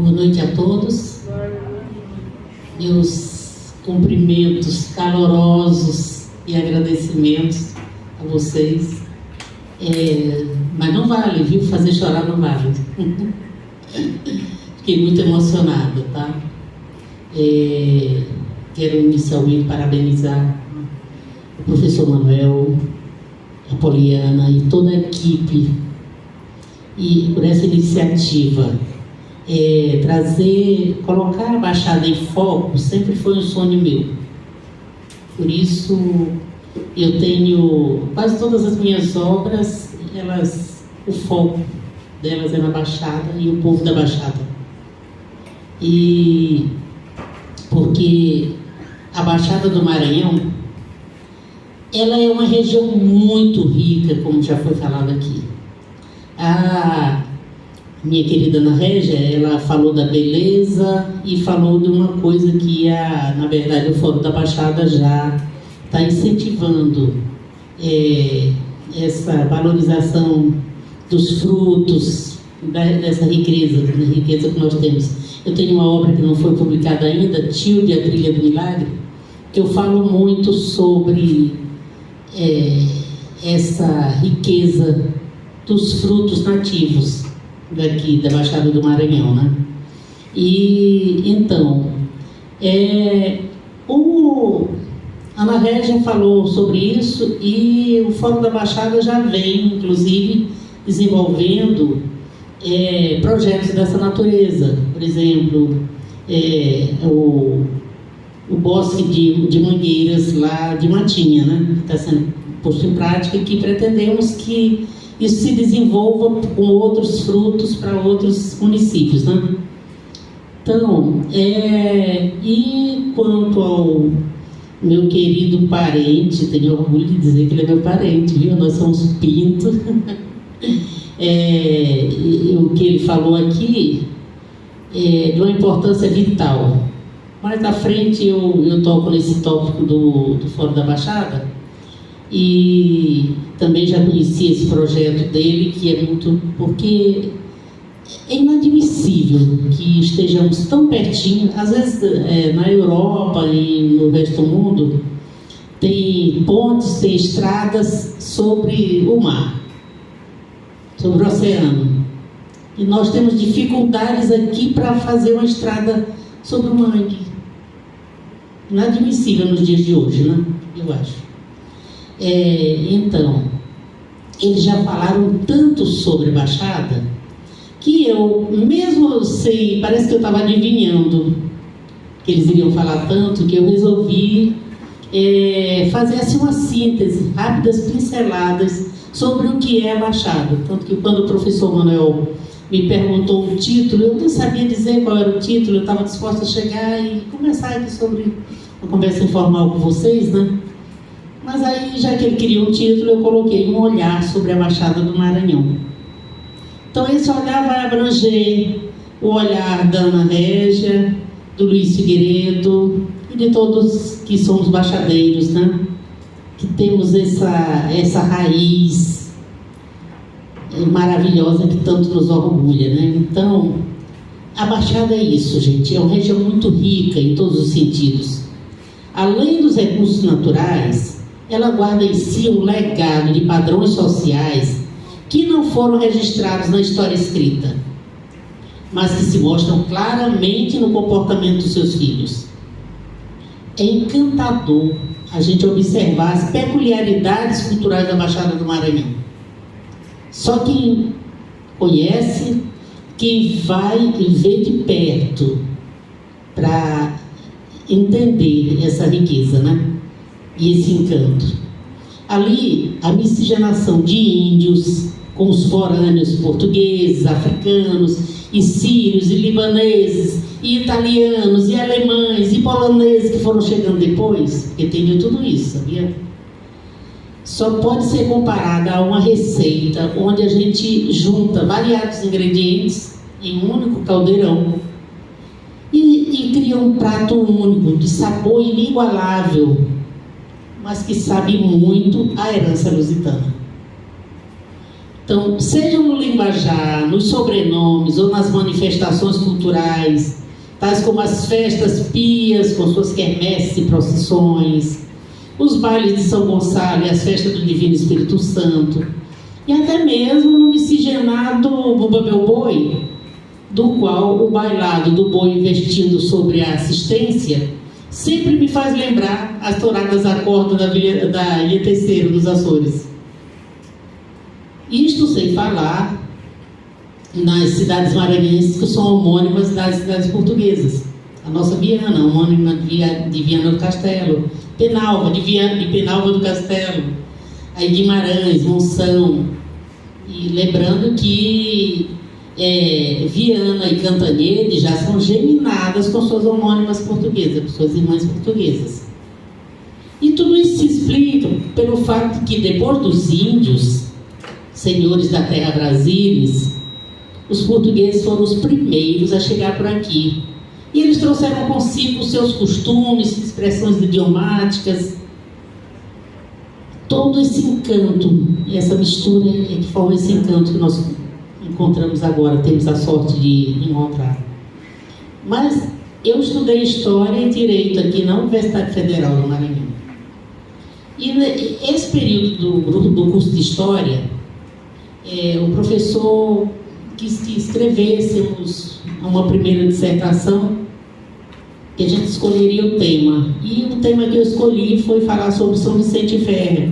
Boa noite a todos. Meus cumprimentos calorosos e agradecimentos a vocês. Mas não vale, viu? Fazer chorar não vale. Fiquei muito emocionada, tá? Quero inicialmente parabenizar o professor Manuel, a Poliana e toda a equipe e por essa iniciativa. Colocar a Baixada em foco sempre foi um sonho meu. Por isso, eu tenho quase todas as minhas obras, o foco delas é na Baixada e o povo da Baixada. E porque a Baixada do Maranhão, ela é uma região muito rica, como já foi falado aqui. A minha querida Ana Régia, ela falou da beleza e falou de uma coisa que, na verdade, o Fórum da Baixada já está incentivando essa valorização dos frutos, dessa riqueza que nós temos. Eu tenho uma obra que não foi publicada ainda, Tilde, a Trilha do Milagre, que eu falo muito sobre essa riqueza dos frutos nativos daqui da Baixada do Maranhão, né? E então, a Ana Régia falou sobre isso e o Fórum da Baixada já vem, inclusive, desenvolvendo projetos dessa natureza. Por exemplo, o bosque de mangueiras lá de Matinha, né? Que está sendo posto em prática e que pretendemos que isso se desenvolva com outros frutos para outros municípios, né? Então, e quanto ao meu querido parente, tenho orgulho de dizer que ele é meu parente, viu? Nós somos Pinto. O que ele falou aqui de uma importância vital. Mais à frente eu toco nesse tópico do Fórum da Baixada e também já conheci esse projeto dele, que é muito... porque é inadmissível que estejamos tão pertinho. Às vezes na Europa e no resto do mundo tem pontes, tem estradas sobre o mar, sobre o oceano, e nós temos dificuldades aqui para fazer uma estrada sobre o mangue. Inadmissível nos dias de hoje, né? Eu acho. Então, eles já falaram tanto sobre Baixada que eu, mesmo sem, parece que eu estava adivinhando que eles iriam falar tanto, que eu resolvi fazer assim uma síntese, rápidas pinceladas sobre o que é a Baixada. Tanto que quando o professor Manuel me perguntou o título, eu não sabia dizer qual era o título, eu estava disposta a chegar e conversar aqui sobre uma conversa informal com vocês, né? Mas aí, já que ele queria um título, eu coloquei um olhar sobre a Baixada do Maranhão. Então, esse olhar vai abranger o olhar da Ana Régia, do Luiz Figueiredo e de todos que somos baixadeiros, né? Que temos essa raiz maravilhosa que tanto nos orgulha, né? Então, a Baixada é isso, gente. É uma região muito rica em todos os sentidos. Além dos recursos naturais, ela guarda em si um legado de padrões sociais que não foram registrados na história escrita, mas que se mostram claramente no comportamento dos seus filhos. É encantador a gente observar as peculiaridades culturais da Baixada do Maranhão. Só quem conhece, quem vai e vê de perto para entender essa riqueza, né? E esse encanto. Ali, a miscigenação de índios com os forâneos portugueses, africanos, e sírios, e libaneses, e italianos, e alemães, e poloneses que foram chegando depois, porque tem de tudo isso, sabia? Só pode ser comparada a uma receita onde a gente junta variados ingredientes em um único caldeirão e cria um prato único, de sabor inigualável, mas que sabe muito a herança lusitana. Então, seja no linguajar, nos sobrenomes ou nas manifestações culturais, tais como as festas pias com suas quermesses e procissões, os bailes de São Gonçalo e as festas do Divino Espírito Santo, e até mesmo no miscigenado Bumba Meu Boi, do qual o bailado do boi investindo sobre a assistência sempre me faz lembrar as touradas à corda da Ilha Terceiro dos Açores. Isto sem falar nas cidades maranhenses que são homônimas das cidades portuguesas. A nossa Viana, homônima de Viana do Castelo, Penalva, de Penalva do Castelo, aí Guimarães, Monção. E lembrando que Viana e Cantanhede já são geminadas com suas homônimas portuguesas, com suas irmãs portuguesas. E tudo isso se explica pelo fato que depois dos índios, senhores da terra Brasília, os portugueses foram os primeiros a chegar por aqui. E eles trouxeram consigo os seus costumes, expressões idiomáticas, todo esse encanto, essa mistura é que forma esse encanto que nós encontramos agora, temos a sorte de encontrar. Mas eu estudei História e Direito aqui na Universidade Federal do Maranhão. E esse período do curso de História, o professor quis que escrevêssemos uma primeira dissertação, que a gente escolheria o tema. E o tema que eu escolhi foi falar sobre São Vicente Ferrer.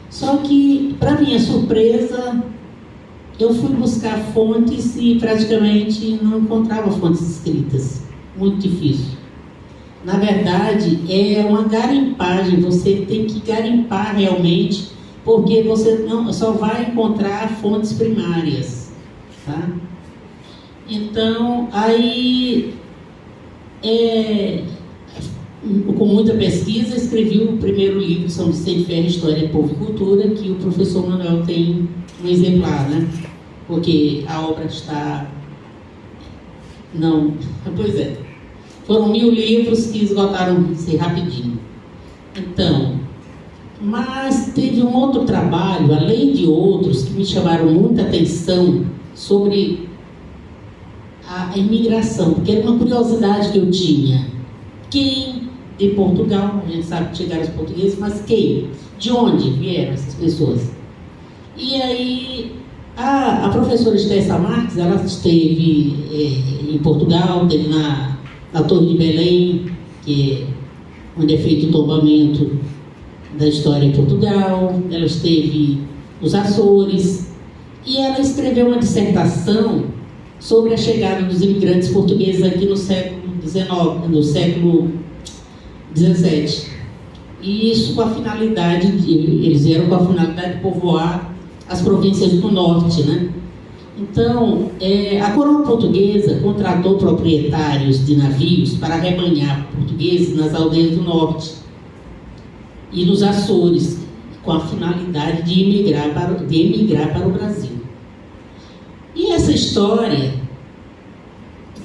Só que, para minha surpresa, eu fui buscar fontes e praticamente não encontrava fontes escritas. Muito difícil. Na verdade, é uma garimpagem, você tem que garimpar realmente, porque você só vai encontrar fontes primárias, tá? Então, aí, com muita pesquisa, escrevi o primeiro livro, São Vicente Ferrer, História, Povo e Cultura, que o professor Manuel tem um exemplar, né? Porque a obra está... Não, pois é. Foram 1000 livros que esgotaram-se rapidinho. Então, mas teve um outro trabalho, além de outros, que me chamaram muita atenção sobre a imigração, porque era uma curiosidade que eu tinha. Quem de Portugal, a gente sabe que chegaram os portugueses, mas quem? De onde vieram essas pessoas? E aí, a professora Estessa Marques, ela esteve em Portugal, esteve na Torre de Belém, onde é feito o tombamento da história em Portugal, ela esteve nos Açores, e ela escreveu uma dissertação sobre a chegada dos imigrantes portugueses aqui no século XIX, no século XVII. E isso com a finalidade eles vieram com a finalidade de povoar as províncias do norte, né? Então, a coroa portuguesa contratou proprietários de navios para arrebanhar portugueses nas aldeias do norte e nos Açores, com a finalidade de emigrar para o Brasil. E essa história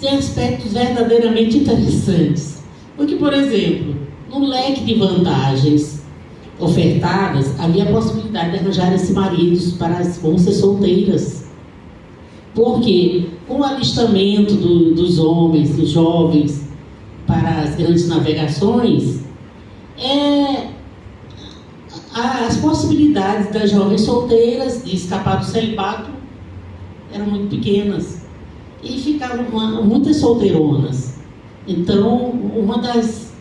tem aspectos verdadeiramente interessantes, porque, por exemplo, no leque de vantagens ofertadas, havia a possibilidade de arranjar-se maridos para as moças solteiras. Porque com o alistamento dos homens, dos jovens, para as grandes navegações, as possibilidades das jovens solteiras de escapar do celibato eram muito pequenas. E ficavam muitas solteironas. Então, uma das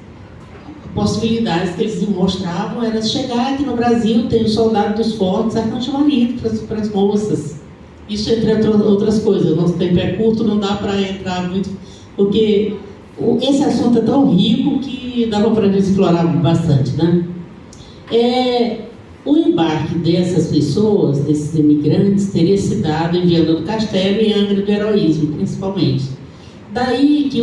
possibilidades que eles mostravam era chegar aqui no Brasil, ter um soldado dos fortes, arranja marido para as moças. Isso entre outras coisas. Nosso tempo é curto, não dá para entrar muito, porque esse assunto é tão rico que dava para a gente explorar bastante, né? O embarque dessas pessoas, desses imigrantes, teria se dado em Viana do Castelo e Angra do Heroísmo, principalmente. Daí que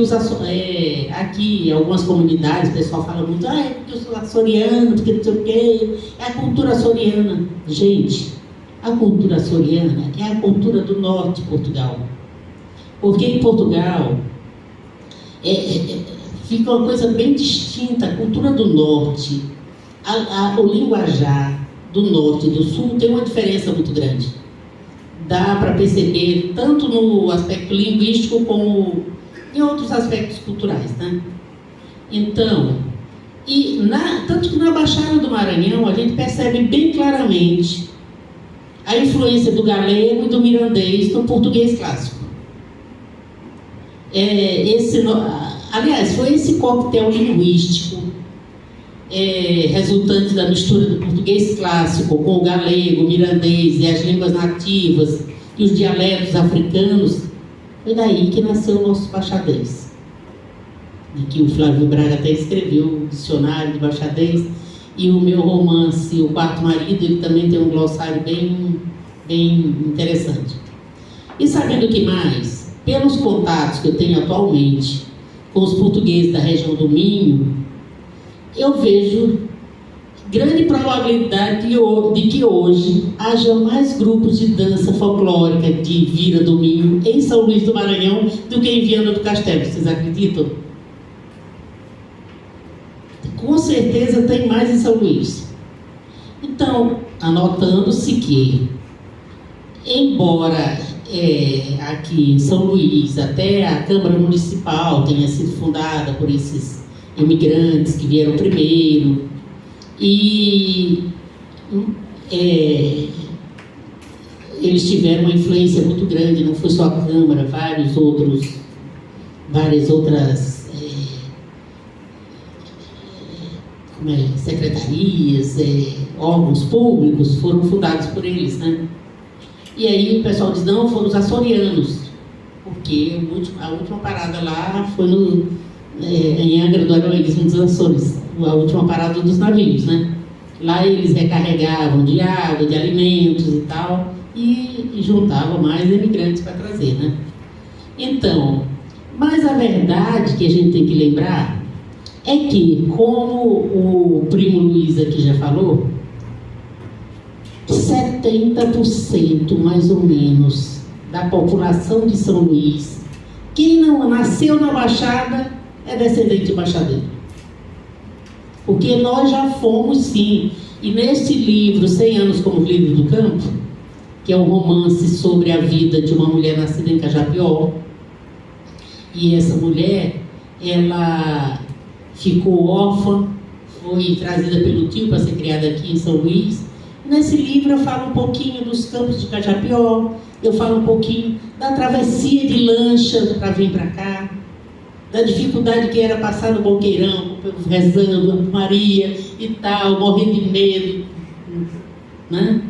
aqui, algumas comunidades, o pessoal fala muito, porque eu sou açoriano, porque não sei o quê, é a cultura açoriana. Gente, a cultura açoriana é a cultura do norte de Portugal. Porque em Portugal fica uma coisa bem distinta, a cultura do norte, o linguajar, do norte e do sul tem uma diferença muito grande. Dá para perceber tanto no aspecto linguístico como em outros aspectos culturais, né? Então, tanto que na Baixada do Maranhão a gente percebe bem claramente a influência do galego e do mirandês no português clássico. Aliás, foi esse coquetel linguístico resultante da mistura do português clássico com o galego, o mirandês e as línguas nativas e os dialetos africanos, foi daí que nasceu o nosso baixadês, de que o Flávio Braga até escreveu o dicionário de baixadês, e o meu romance, O Quarto Marido, ele também tem um glossário bem interessante. E sabendo que mais, pelos contatos que eu tenho atualmente com os portugueses da região do Minho, eu vejo grande probabilidade de que hoje haja mais grupos de dança folclórica de Vira do Minho em São Luís do Maranhão do que em Viana do Castelo. Vocês acreditam? Com certeza tem mais em São Luís. Então, anotando-se que, embora aqui em São Luís até a Câmara Municipal tenha sido fundada por esses imigrantes que vieram primeiro, e eles tiveram uma influência muito grande, não foi só a Câmara, várias outras secretarias, órgãos públicos foram fundados por eles, né? E aí o pessoal diz, não, foram os açorianos, porque a última parada lá foi em Angra do Heroísmo dos Açores, a última parada dos navios, né? Lá eles recarregavam de água, de alimentos e tal, e juntavam mais imigrantes para trazer, né? Então, mas a verdade que a gente tem que lembrar é que, como o primo Luiz aqui já falou, 70% mais ou menos da população de São Luís, quem não nasceu na Baixada é descendente de baixadeiro. Porque nós já fomos, sim. E neste livro, 100 anos como Líder do Campo, que é um romance sobre a vida de uma mulher nascida em Cajapió, e essa mulher, ela ficou órfã, foi trazida pelo tio para ser criada aqui em São Luís. Nesse livro eu falo um pouquinho dos campos de Cajapió, eu falo um pouquinho da travessia de lancha para vir para cá, da dificuldade que era passar no Boqueirão, rezando, Maria e tal, morrendo de medo, né?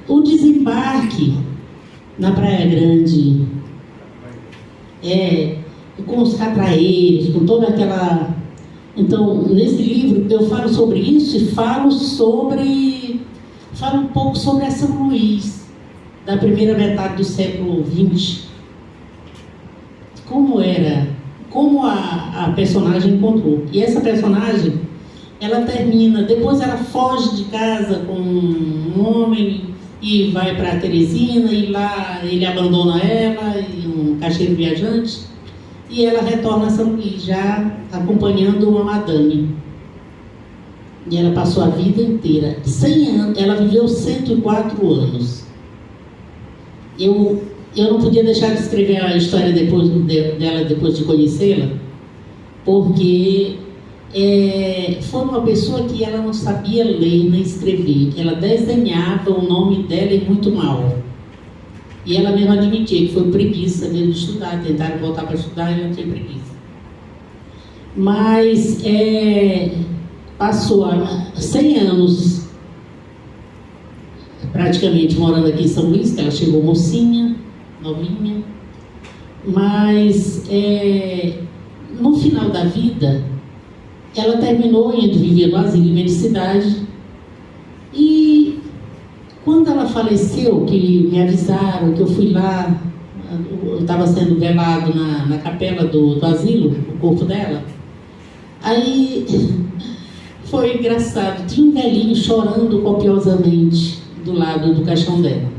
O desembarque na Praia Grande, com os catraeiros, com toda aquela... Então, nesse livro eu falo sobre isso e falo um pouco sobre a São Luís, da primeira metade do século XX. Como a personagem encontrou. E essa personagem, ela termina, depois ela foge de casa com um homem e vai para Teresina, e lá ele abandona ela, e um caixeiro viajante, e ela retorna a São Luís, já acompanhando uma madame. E ela passou a vida inteira, 100 anos, ela viveu 104 anos. Eu não podia deixar de escrever a história dela depois de conhecê-la, porque foi uma pessoa que ela não sabia ler nem escrever. Ela desenhava o nome dela e muito mal. E ela mesma admitia que foi preguiça mesmo de estudar, tentaram voltar para estudar e ela tinha preguiça. Mas passou 100 anos praticamente morando aqui em São Luís, que ela chegou mocinha, novinha, mas no final da vida ela terminou indo viver no asilo de medicidade, e quando ela faleceu, que me avisaram que eu fui lá, eu estava sendo velado na capela do asilo, o corpo dela, aí foi engraçado, tinha um velhinho chorando copiosamente do lado do caixão dela.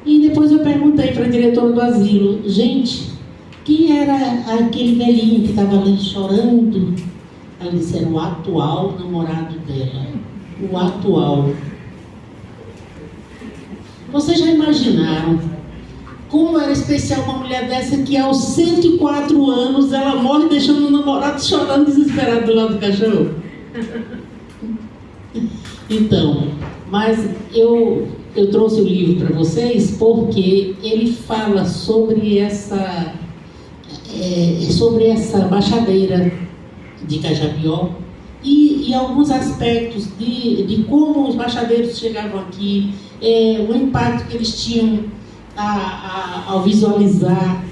E depois eu perguntei para a diretora do asilo, gente, quem era aquele velhinho que estava ali chorando? Ela disse, era o atual namorado dela. O atual. Vocês já imaginaram como era especial uma mulher dessa que aos 104 anos ela morre deixando o namorado chorando desesperado do lado do caixão? Então, mas eu trouxe o livro para vocês porque ele fala sobre essa baixadeira de Cajapió e alguns aspectos de como os baixadeiros chegavam aqui, o impacto que eles tinham ao visualizar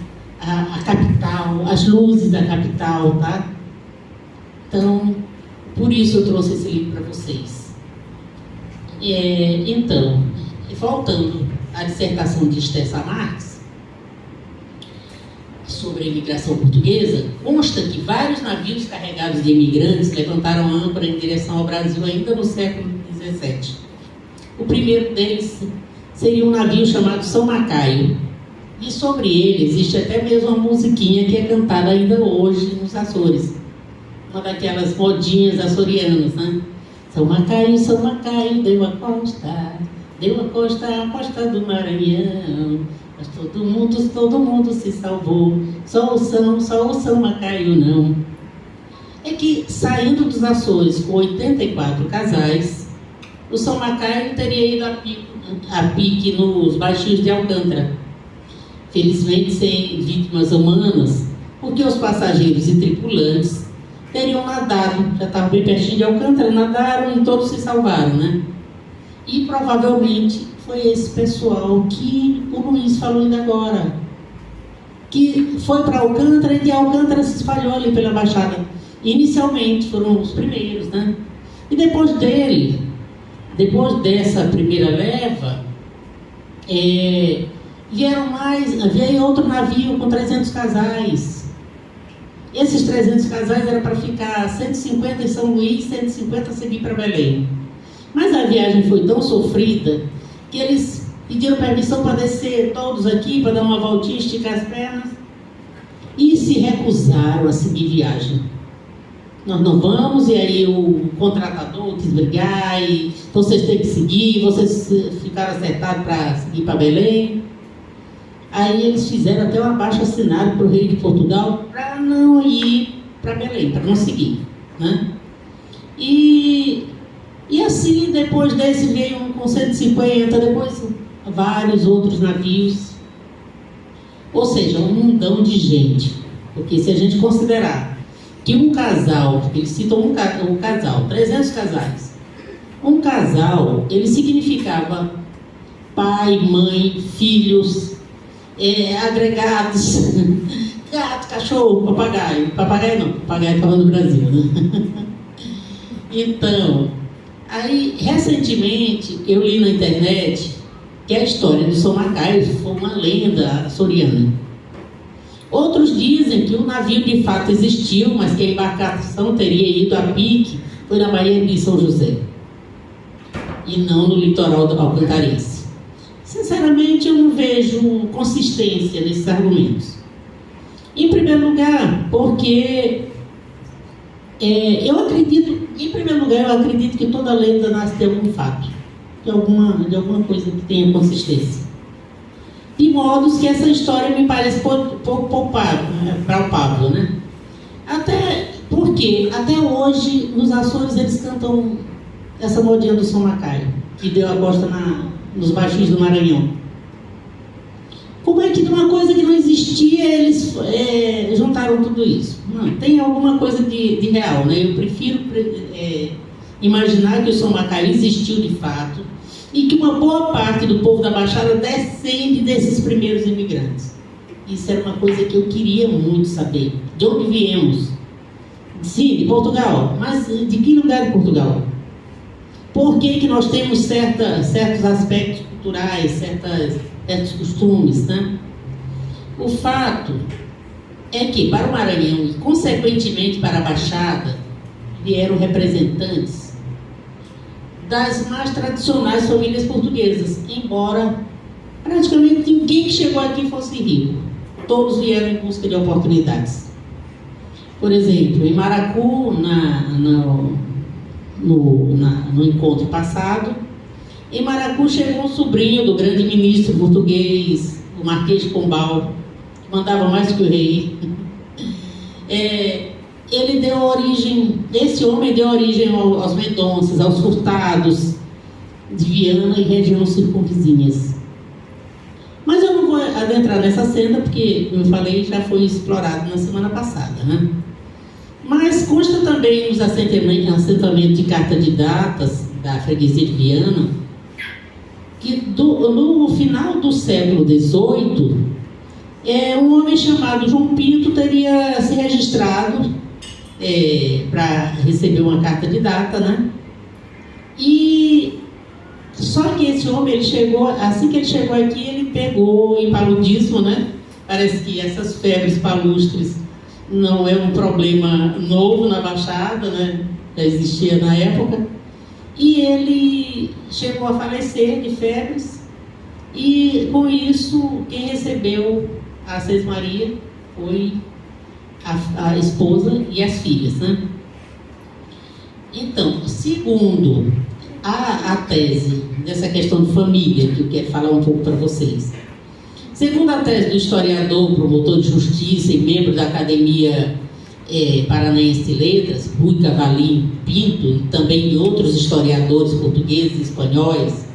a capital, as luzes da capital, tá? Então, por isso eu trouxe esse livro para vocês. Então, voltando à dissertação de Stessa Marx sobre a imigração portuguesa, consta que vários navios carregados de imigrantes levantaram âncora em direção ao Brasil ainda no século XVII. O primeiro deles seria um navio chamado São Macaio. E sobre ele existe até mesmo uma musiquinha que é cantada ainda hoje nos Açores. Uma daquelas modinhas açorianas, né? São Macaio, deu a costa a costa do Maranhão. Mas todo mundo se salvou. Só o São Macaio não. É que, saindo dos Açores com 84 casais, o São Macaio teria ido a pique nos baixinhos de Alcântara. Felizmente sem vítimas humanas, porque os passageiros e tripulantes teriam nadado, já estavam bem pertinho de Alcântara, nadaram e todos se salvaram, né? E provavelmente foi esse pessoal que o Luiz falou ainda agora, que foi para Alcântara e de Alcântara se espalhou ali pela Baixada. Inicialmente foram os primeiros, né? E depois dessa primeira leva, veio outro navio com 300 casais. Esses 300 casais era para ficar 150 em São Luís, 150 seguir para Belém. Mas a viagem foi tão sofrida que eles pediram permissão para descer todos aqui, para dar uma voltinha, esticar as pernas, e se recusaram a seguir viagem. Nós não vamos, e aí o contratador quis brigar, e vocês têm que seguir, vocês ficaram acertados para seguir para Belém. Aí eles fizeram até um abaixo-assinado para o rei de Portugal para não ir para Belém, para não seguir, né? E assim, depois desse veio um com 150, depois vários outros navios. Ou seja, um mundão de gente. Porque se a gente considerar que um casal, eles citam um casal, 300 casais. Um casal, ele significava pai, mãe, filhos, agregados, gato, cachorro, papagaio. Papagaio não, papagaio falando do Brasil, né? Então, aí, recentemente, eu li na internet que a história do São Macaio foi uma lenda açoriana. Outros dizem que o navio de fato existiu, mas que a embarcação teria ido a pique, foi na Baía de São José, e não no litoral alcantarense. Sinceramente, eu não vejo consistência nesses argumentos. Em primeiro lugar, porque eu acredito que toda lenda nasce de algum fato, de alguma coisa que tenha consistência. De modos que essa história me parece pouco palpável, né? Até porque, até hoje, nos Açores eles cantam essa modinha do São Macaio, que deu a costa nos baixinhos do Maranhão. Como é que de uma coisa que não existia, eles juntaram tudo isso? Não, tem alguma coisa de real, né? Eu prefiro imaginar que o São Macaio existiu de fato e que uma boa parte do povo da Baixada descende desses primeiros imigrantes. Isso era uma coisa que eu queria muito saber. De onde viemos? Sim, de Portugal. Mas de que lugar de Portugal? Por que nós temos certos aspectos culturais, certos costumes, né? O fato é que para o Maranhão e consequentemente para a Baixada vieram representantes das mais tradicionais famílias portuguesas, embora praticamente ninguém que chegou aqui fosse rico. Todos vieram em busca de oportunidades. Por exemplo, em Maracu, no encontro passado, em Maracu chegou um sobrinho do grande ministro português, o Marquês de Pombal, que mandava mais que o rei. Ele deu origem, esse homem deu origem aos Mendonças, aos Furtados de Viana e regiões circunvizinhas. Mas eu não vou adentrar nessa senda, porque, como eu falei, já foi explorado na semana passada, né? Mas consta também nos assentamentos de carta de datas da freguesia de Viana, que no final do século XVIII, um homem chamado João Pinto teria se registrado para receber uma carta de data, né? E só que esse homem, ele chegou, assim que ele chegou aqui, ele pegou em paludismo, né? Parece que essas febres palustres não é um problema novo na Baixada, né? Já existia na época. E ele chegou a falecer de febres. E com isso, quem recebeu a Seis Maria foi a esposa e as filhas, né? Então, segundo a tese dessa questão de família, que eu quero falar um pouco para vocês. Segundo a tese do historiador, promotor de justiça e membro da Academia Paranaense de Letras, Rui Cavalim Pinto, e também de outros historiadores portugueses e espanhóis,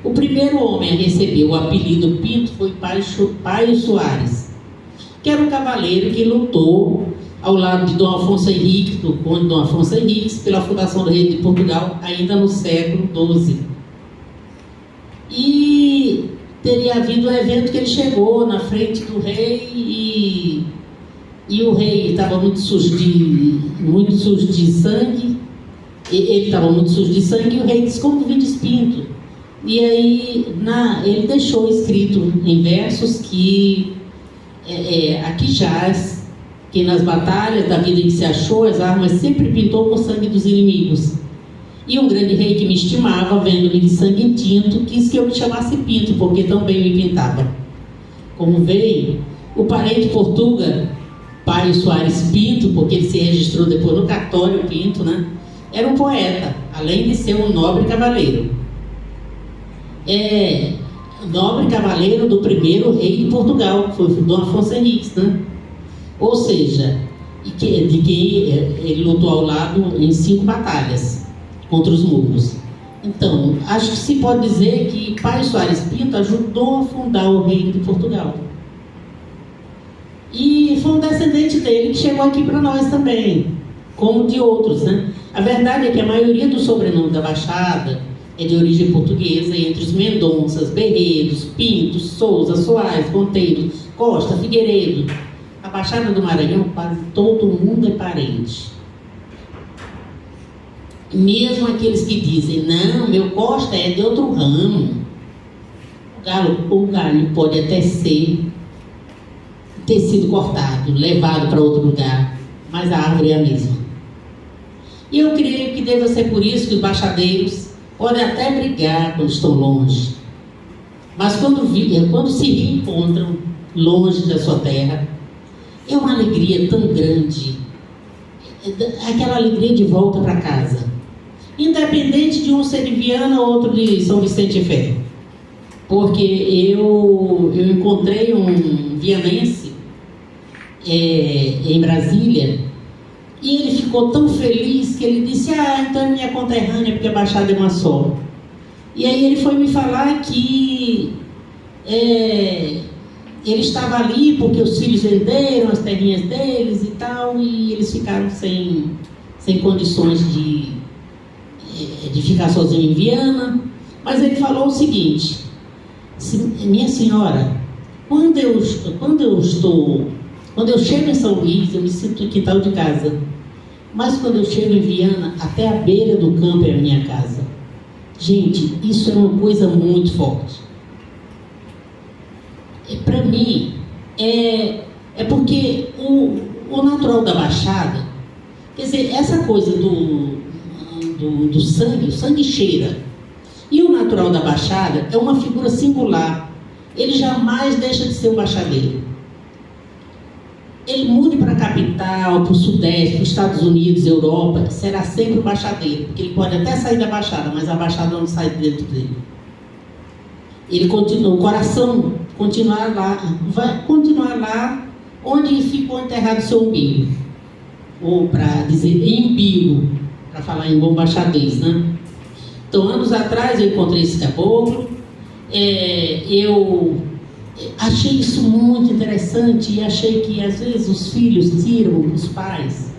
o primeiro homem a receber o apelido Pinto foi Paio Soares, que era um cavaleiro que lutou ao lado de Dom Afonso Henriques, do conde Dom Afonso Henriques, pela fundação do Reino de Portugal, ainda no século XII. E teria havido um evento que ele chegou na frente do rei e o rei estava muito sujo de sangue, ele estava muito sujo de sangue, e o rei disse: como vim despinto? E aí ele deixou escrito em versos que aqui jaz, que nas batalhas da vida em que se achou, as armas sempre pintou com o sangue dos inimigos. E um grande rei que me estimava, vendo-me de sangue tinto, quis que eu me chamasse Pinto, porque tão bem me pintava. Como veio, o parente Portuga, Paio Soares Pinto, porque ele se registrou depois no cartório Pinto, né? Era um poeta, além de ser um nobre cavaleiro. Nobre cavaleiro do primeiro rei de Portugal, que foi o Dom Afonso Henriques, né? Ou seja, de quem ele lutou ao lado em 5 batalhas contra os muros. Então, acho que se pode dizer que Paio Soares Pinto ajudou a fundar o reino de Portugal. E foi um descendente dele que chegou aqui para nós também, como de outros, né? A verdade é que a maioria dos sobrenomes da Baixada é de origem portuguesa, entre os Mendonças, Berredos, Pintos, Souza, Soares, Monteiro, Costa, Figueiredo. A Baixada do Maranhão, quase todo mundo é parente. Mesmo aqueles que dizem: não, meu Costa é de outro ramo. O galho pode até ter sido cortado, levado para outro lugar, mas a árvore é a mesma. E eu creio que deva ser por isso que os baixadeiros podem até brigar quando estão longe, mas quando se reencontram longe da sua terra, é uma alegria tão grande, aquela alegria de volta para casa, independente de um ser de Viana ou outro de São Vicente de Fé. Porque eu encontrei um vianense em Brasília, e ele ficou tão feliz que ele disse: então é minha conterrânea, porque a Baixada é uma só. E aí ele foi me falar que ele estava ali porque os filhos venderam as terrinhas deles e tal, e eles ficaram sem condições de ficar sozinho em Viana. Mas ele falou o seguinte: minha senhora, quando eu chego em São Luís, eu me sinto em quintal de casa, mas quando eu chego em Viana, até a beira do campo é a minha casa. Gente, isso é uma coisa muito forte. Para mim, é porque o natural da Baixada, quer dizer, essa coisa do sangue, o sangue cheira. E o natural da Baixada é uma figura singular. Ele jamais deixa de ser um baixadeiro. Ele mude para cá capital, para o Sudeste, para os Estados Unidos, Europa, será sempre o baixadeiro, porque ele pode até sair da Baixada, mas a Baixada não sai de dentro dele. Ele continua, o coração continuar lá, vai continuar lá onde ficou enterrado o seu umbigo, ou para dizer umbigo, para falar em bom baixadez, né? Então, anos atrás eu encontrei esse caboclo, eu achei isso muito interessante e achei que às vezes os filhos tiram os pais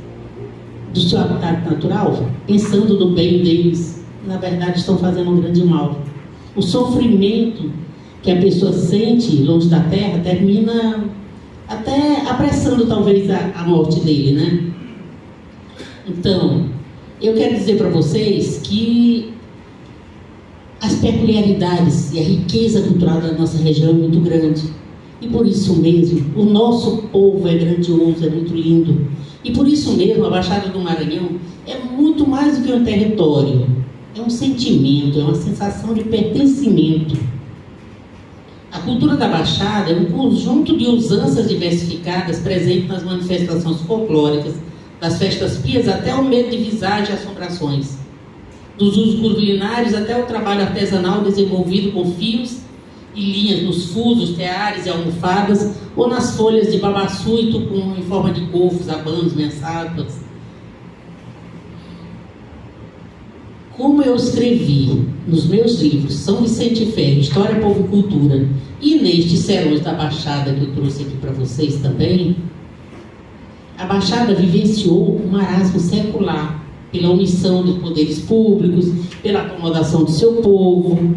do seu habitat natural, pensando no bem deles, na verdade estão fazendo um grande mal. O sofrimento que a pessoa sente longe da terra termina até apressando talvez a morte dele, né? Então, eu quero dizer para vocês que as peculiaridades e a riqueza cultural da nossa região é muito grande. E por isso mesmo, o nosso povo é grandioso, é muito lindo. E por isso mesmo, a Baixada do Maranhão é muito mais do que um território. É um sentimento, é uma sensação de pertencimento. A cultura da Baixada é um conjunto de usanças diversificadas presentes nas manifestações folclóricas, das festas pias até o medo de visagem e assombrações. Dos usos culinários até o trabalho artesanal desenvolvido com fios e linhas nos fusos, teares e almofadas, ou nas folhas de babaçu e tucum em forma de cofos, abanos, mensapas. Como eu escrevi nos meus livros São Vicente Ferro, História, Povo e Cultura, e nestes Serões da Baixada que eu trouxe aqui para vocês também, a Baixada vivenciou um marasmo secular, pela omissão dos poderes públicos, pela acomodação do seu povo.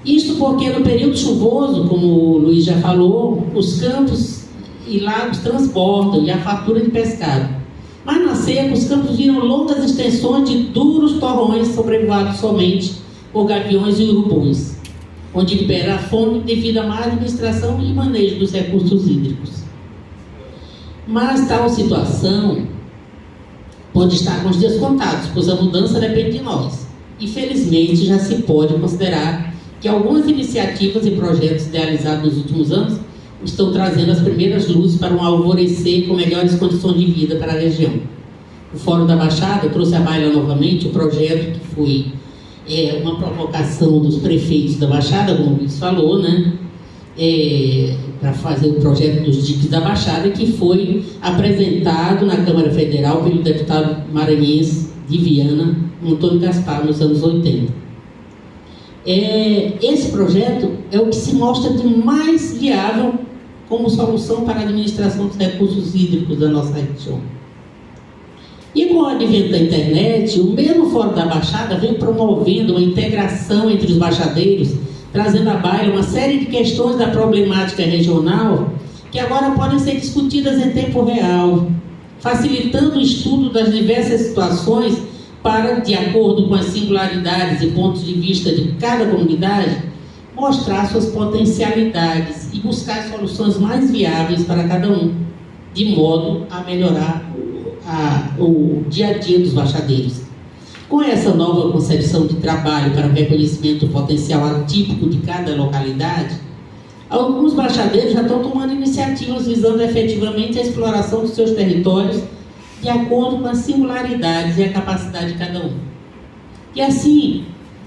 Isto porque no período chuvoso, como o Luiz já falou, os campos e lagos transbordam e há fartura de pescado. Mas na seca, os campos viram longas extensões de duros torrões sobrevoados somente por gaviões e urubus, onde libera a fome devido à má administração e manejo dos recursos hídricos. Mas tal situação pode estar com os dias contados, pois a mudança depende de nós. Infelizmente, já se pode considerar que algumas iniciativas e projetos idealizados nos últimos anos estão trazendo as primeiras luzes para um alvorecer com melhores condições de vida para a região. O Fórum da Baixada trouxe à baila novamente o projeto que foi uma provocação dos prefeitos da Baixada, como o Luiz falou, né? Para fazer o projeto dos diques da Baixada, que foi apresentado na Câmara Federal pelo deputado maranhense de Viana, Antônio Gaspar, nos anos 80. Esse projeto é o que se mostra de mais viável como solução para a administração dos recursos hídricos da nossa região. E com o advento da internet, o mesmo Fórum da Baixada vem promovendo uma integração entre os baixadeiros, trazendo à baila uma série de questões da problemática regional que agora podem ser discutidas em tempo real, facilitando o estudo das diversas situações para, de acordo com as singularidades e pontos de vista de cada comunidade, mostrar suas potencialidades e buscar soluções mais viáveis para cada um, de modo a melhorar o dia a dia dos baixadeiros. Com essa nova concepção de trabalho para o reconhecimento do potencial atípico de cada localidade, alguns baixadeiros já estão tomando iniciativas visando efetivamente a exploração dos seus territórios de acordo com as singularidades e a capacidade de cada um. E assim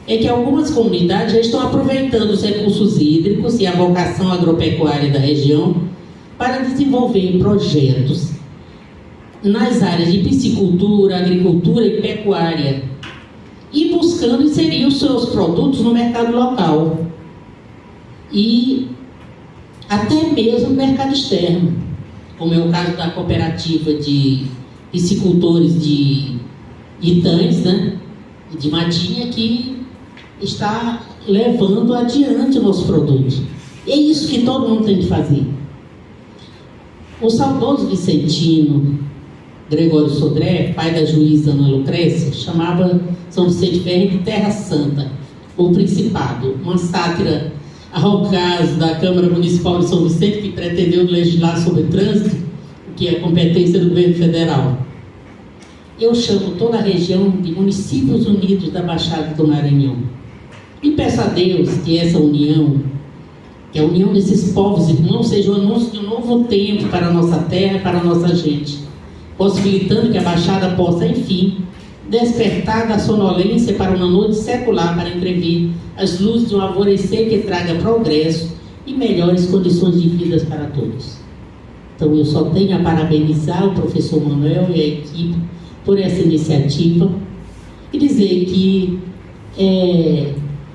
é que algumas comunidades já estão aproveitando os recursos hídricos e a vocação agropecuária da região para desenvolver projetos nas áreas de piscicultura, agricultura e pecuária, e buscando inserir os seus produtos no mercado local e até mesmo no mercado externo, como é o caso da cooperativa de piscicultores de Itães, né, de Matinha, que está levando adiante o nosso produto. É isso que todo mundo tem que fazer. O saudoso vicentino Gregório Sodré, pai da juíza Ana Lucrécia, chamava São Vicente Ferro de Terra Santa, ou Principado, uma sátira ao caso da Câmara Municipal de São Vicente, que pretendeu legislar sobre trânsito, que é competência do governo federal. Eu chamo toda a região de Municípios Unidos da Baixada do Maranhão. E peço a Deus que essa união Que a união desses povos irmãos seja o anúncio de um novo tempo para a nossa terra e para a nossa gente, possibilitando que a Baixada possa, enfim, despertar da sonolência para uma noite secular para entrever as luzes de um alvorecer que traga progresso e melhores condições de vida para todos. Então eu só tenho a parabenizar o professor Manuel e a equipe por essa iniciativa e dizer que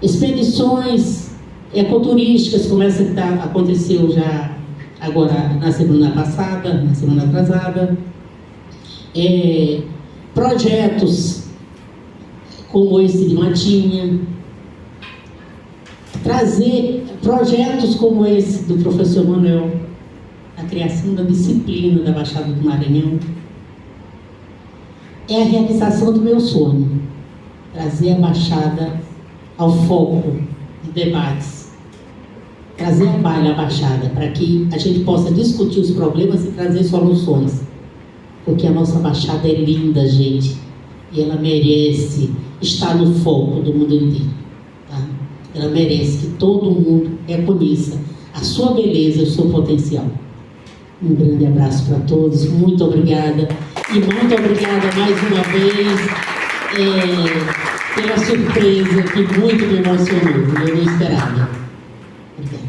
expedições ecoturísticas, como essa que aconteceu já agora na semana passada, na semana atrasada, projetos como esse de Matinha, trazer projetos como esse do professor Manuel, a criação da disciplina da Baixada do Maranhão, é a realização do meu sonho, trazer a Baixada ao foco de debates, trazer à baila a Baixada, para que a gente possa discutir os problemas e trazer soluções, porque a nossa Baixada é linda, gente, e ela merece estar no foco do mundo inteiro, tá? Ela merece que todo mundo reconheça a sua beleza e o seu potencial. Um grande abraço para todos, muito obrigada, e muito obrigada mais uma vez pela surpresa que muito me emocionou, eu não esperava. Obrigada.